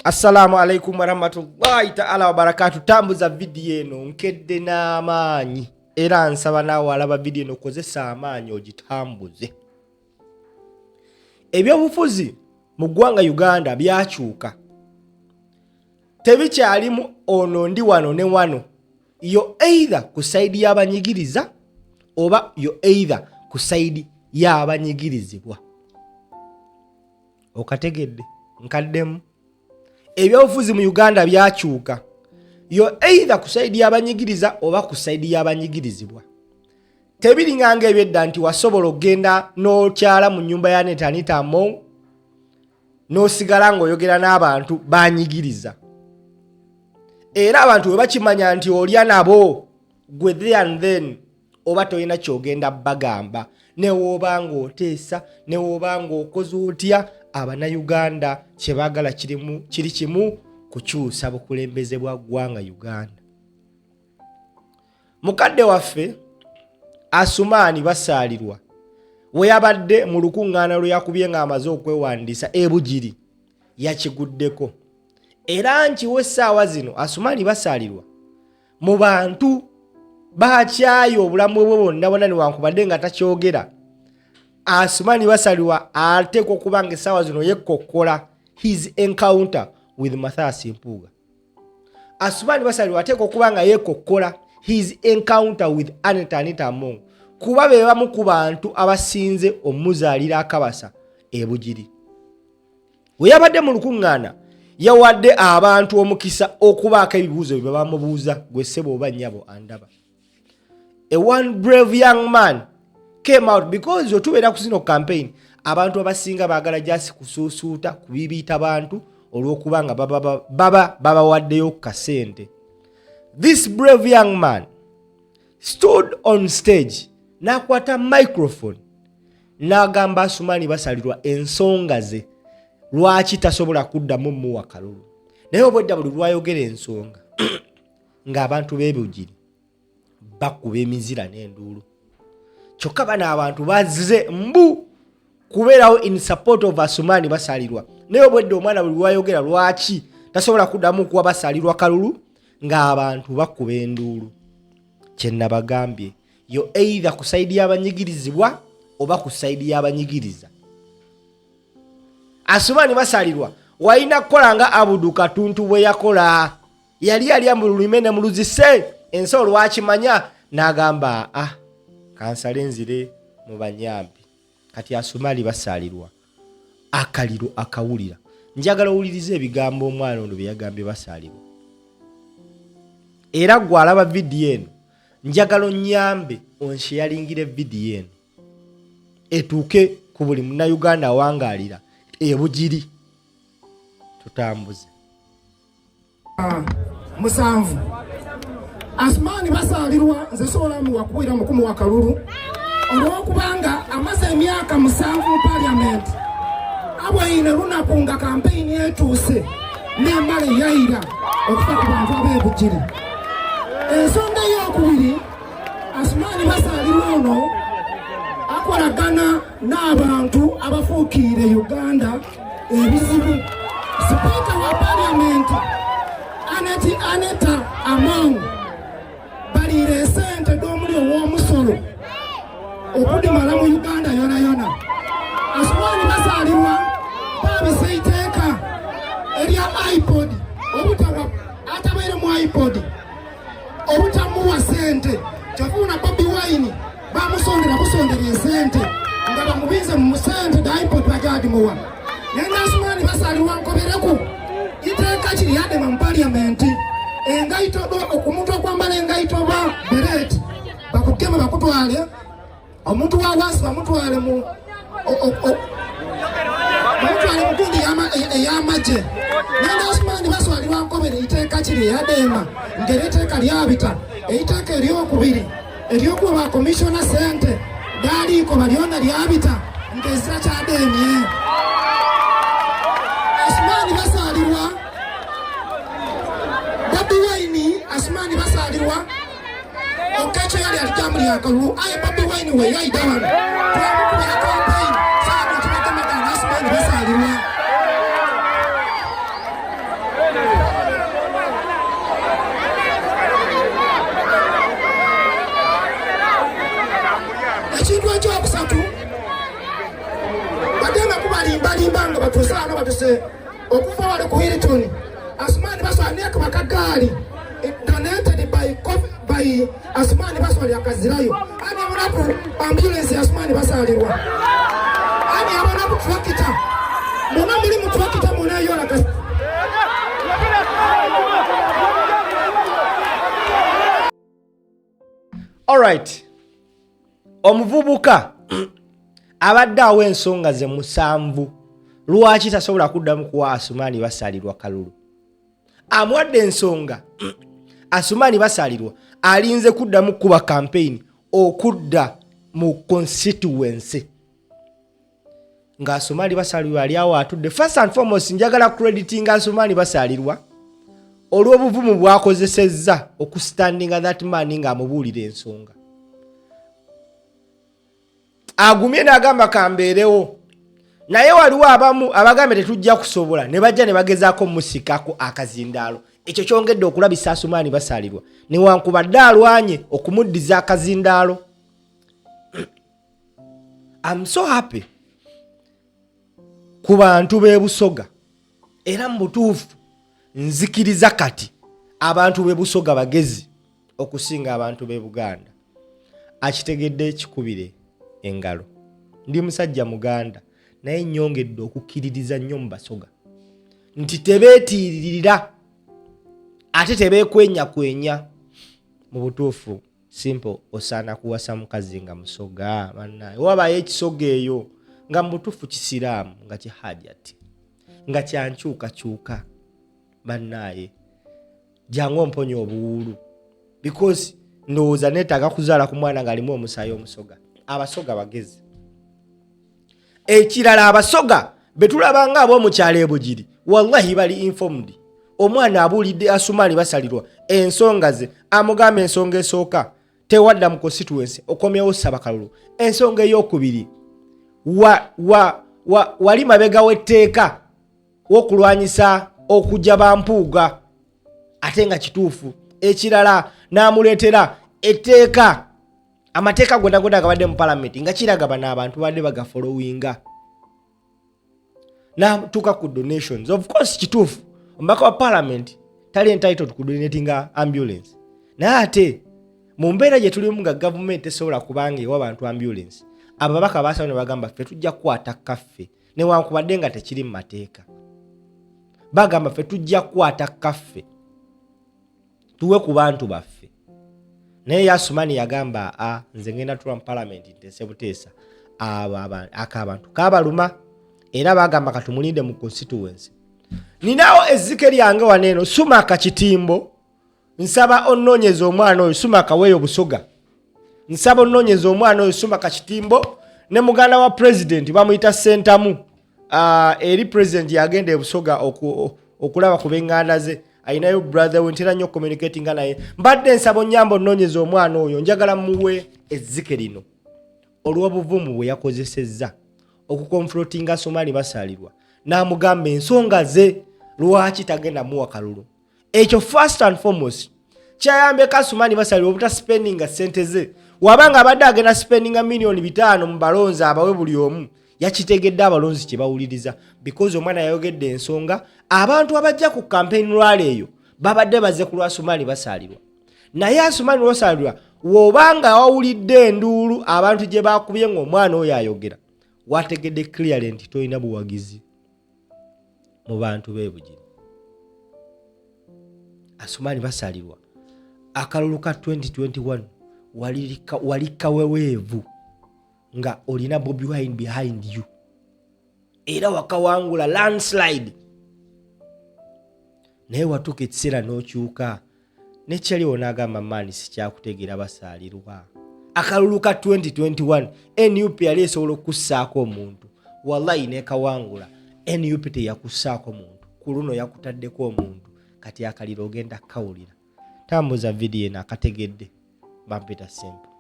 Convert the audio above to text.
Assalamu alaikum warahmatullahi ta'ala wabarakatuh. Tambuza video eno nkedde n'amaanyi era nsaba naawe alaba video eno kozesa amaanyi ogitambuze. Ebyobufuzi mu ggwanga Uganda byakyuka. Tebikyalimu ono ndi wano ne wano. Yo either ku side y'abanyigiriza oba yo either ku side y'abanyigirizibwa. Okategedde nkaddemu. Ebyobufuzi mu Uganda byakyuka. Yo either ku side y'abanyigiriza oba ku side y'abanyigirizibwa. Tebiringanga ebyedda nti wasobola okgenda n'okyala mu nnyumba ya Netanita mo n'osigala ng'oyogera n'abantu banyigiriza. Era abantu bwe bakimanya nti olya nabo gwe there and then oba toyina kyogenda bagamba ne woba ng'oteesa ne woba ng'okoze otya Abannayuganda kye baagala kiri kimu kukyusa bukulembeze bwa ggwanga Uganda. Mukadde waffe Asuman Basalirwa we yabadde mu lukuŋŋaana lwe yakubye ng'amaze okwewandiisa Bujiri yakiguddeko. Era nkiwe essaawa zino Asuman Basalirwa mu bantu bakyayo obulamu bwe bwonna bonna newankubadde nga takyogera. Asuman Basalirwa ateekwa okuba nga essaawa zino yekkokkola his encounter with Mathias Mpuuga. Asuman Basalirwa ateekwa okuba nga yekkokkola his encounter with Anita Among kuba be bamu ku bantu abasinze omuzaalira akabasa Bujiri. We yabadde mu lukuŋŋaana yawadde abantu omukisa okubaako ebibuuzo bye bamubuuza gwe ssebo oba nnyabo andaba. A one brave young man came out because otubeera ku zino campaign abantu abasinga baagala jasi kusuusuuta kubibiita bantu olw'okuba nga babawaddeyo kasente. This brave young man stood on stage n'akwata microphone n'agamba Asuman Basalirwa ensonga ze lwaki tasobola kuddamu muwa kalulu. Naye obwedda buli lwayogera ensonga ng'abantu b'Ebujiri bakuba emizira n'enduulu. Kyokka bano abantu bazze mbu kubeerawo in support of Asuman Basalirwa. Naye obwedda omwana buli lwayogera lwaki tasobola kuddamu kuwa Basalirwa kalulu ng'abantu bakuba enduulu. Kye nabagambye yo either ku side y'abanyigirizibwa oba ku side y'abanyigiriza. Asuman Basalirwa walina kukola nga Abudu Katuntu bwe yakola. Yali alya mu lulime ne mu luzise ensi olwakimanya n'agamba kansale nzire mu banyambi. Kati Asuman Basalirwa akaliro akawulira. Njagala owulirize ebigambo omwana ono bye yagambye Basalirwa. Era gwe alaba vidiyo eno njagala onnyambe onsharingire vidiyo eno etuuke ku buli munnayuganda awangaalira Bujiri. Tutambuze. Musanvu Asuman Basalirwa nze sobola muwakuwira mukumu wa kalulu olw'okubanga amaze emyaka 7 mu parliament abwayina lunaku nga campaign etuuse n'emmala eyayira okufa ku bantu ab'Ebujiri. Ensonga ey'okubiri Asuman Basalirwa ono akolagana n'abantu abafuukiire Uganda ebizibu. Sipiika wa parliament Anita Among baliira esente d'omuli ow'omusolo okudimala mu Uganda yona yona. Asuman Basalirwa baabisa iteeka erya iPod obutawa atabaire mu iPod obutamuwa sente kyafuna Bobi Wine bamusondera busondera esente nga bamubize mu sente da iPod bagadimuwa. Naye Asuman Basalirwa nkobereku iteeka kiri yadema mu parliament engaito omuntu okwambala engaito ba beret bakugema bakutwale omuntu wa wansi bamutwale mu kundi ey'amagye. Naye Asuman Basalirwa nkobere iteeka kiri yadema ngeri iteeka lyabita eiteeka eryokubiri ery'okuwa bakomishona sente daaliiko balyona lyabita ng'ezira kyademye. Asuman Basalirwa Bobi Wine Asuman Basalirwa okekyo yali alijamu lyakalulu aye Bobi Wine we yayida wano twamukubira campaign saano tubagamagana Asuman Basalirwa batusana batuse okufa wali ku Hilton Asuman Basalirwa yakabaka gali donated by Asuman Basalirwa yakazirayo ani abonapo ambulance ya Asuman Basalirwa ani abonapo tractor muna muri mu tractor muna yona kasi all right omuvubuka abadde awo ensonga ze musanvu lwaki tasobola kuddamu kuwa Asuman Basalirwa kalulu amwadde ensonga Asuman Basalirwa alinze kuddamu kuba campaign okudda mu constituency nga Asuman Basalirwa ali awo atudde. First and foremost njagala crediting Asuman Basalirwa olw'obuvumu bwakozesezza okustandinga that man nga amubuulira ensonga. Agumye n'agamba kambeerewo naye waliwo abamu abagambe tetujja kusobola ne bajja ne bagezaako musikako akazindaalo. Ekyo kyongedde okulabisa Asuman Basalirwa newankubadde alwanye okumuddiza akazindaalo. I'm so happy ku bantu b'e Busoga era mu butuufu nzikiriza kati abantu b'e Busoga bagezi okusinga abantu b'e Buganda. Akitegedde ekikubire engalo. Ndi musajja Muganda naye nnyongedde okukkiririza nnyo mu Basoga nti tebeetiiririra ate tebeekwenya mu butuufu simple osaana kuwasa mukazi nga musoga bannaye wabayo ekisoga eyo nga mu butuufu kisiraamu nga kihajati nga kyankyukakyuka bannaye jangu omponya obuwulu because ndowooza neetaaga kuzaala ku mwana ng'alimu omusaayi omusoga. Abasoga bagezi. Ekirala abasoga betulabanga ab'omukyalo e Bujiri wallahi bali informed. Omwana abuulidde Asuman Basalirwa ensonga ze amugamba ensonga esooka tewadda mu constituency okomyewo ssaba kalulu. Ensonga ey'okubiri wali mabega w'etteeka w'okulwanyisa okujja bampuuga ate nga kituufu. Ekirala n'amuleetera etteeka amateeka gonna agabadde mu parliament nga kiraga bano abantu badde bagafollowinga n'atuuka ku donations. Of course kituufu omubaka wa parliament tali entitled ku donatinga ambulance naye ate mu mbeera gye tulimu nga gavumenti esobola kubanga ewa abantu ambulance ababaka baasaba ne bagamba ffe tujja kukwata kaffe newankubadde nga tekiri mu mateeka bagamba ffe tujja kukwata kaffe tuwe ku bantu baffe. Naye Asuman yagamba nze ngenda tula mu parliament nteese buteesa akabantu kabaluma era bagamba katumulinde mu constituency. Ninaawo ezzike lyange waneeno Sumaka Kitimbo nsaba onnoonyeza omwana oyo Sumaka weeyo Busoga nsaba onnoonyeza omwana oyo Sumaka Kitimbo ne muganda wa president bamuyita Sentamu eri president yagenda e Busoga okulaba ku b'enganda ze ayinayo brother we ntera nnyo communicating naye mbadde nsaba onnyamba onnoonyeza omwana oyo njagala muwe ezzike lino olw'obuvumu bwe yakozesezza okukonfrontinga Asuman Basalirwa n'amugamba ensonga ze lwaki tagenda muwa kalulu. Ekyo first and foremost kyayambeko Asuman Basalirwa obuta spendinga ssente ze wabanga abadde agenda spendinga milioni 5 mu balonzi abawe buli omu yakitegedde abalonzi kye bawuliriza because omwana yayogedde ensonga abantu abajja ku campaign rally eyo babadde baze ku Asuman Basalirwa naye Asuman Basalirwa wobanga wawulidde enduulu abantu gye bakubye ng'omwana oyo ayogera wategedde clearly nti toyina buwagizi mu bantu b'e Bujiri. Asuman Basalirwa akalulu ka 2021 walika weweevu nga olina Bobi Wine behind you era wakawangula landslide naye watuuka ekiseera n'okyuka nekyali onagamba maani sikyakutegeera Basalirwa. Akalulu ka 2021 NUP yali esobola okussaako omuntu wallahi nekawangula NUP teyakussaako muntu ku luno yakutaddeko omuntu kati akaliro ogenda kawulira. Tambuza video eno akategedde Bampita Simple.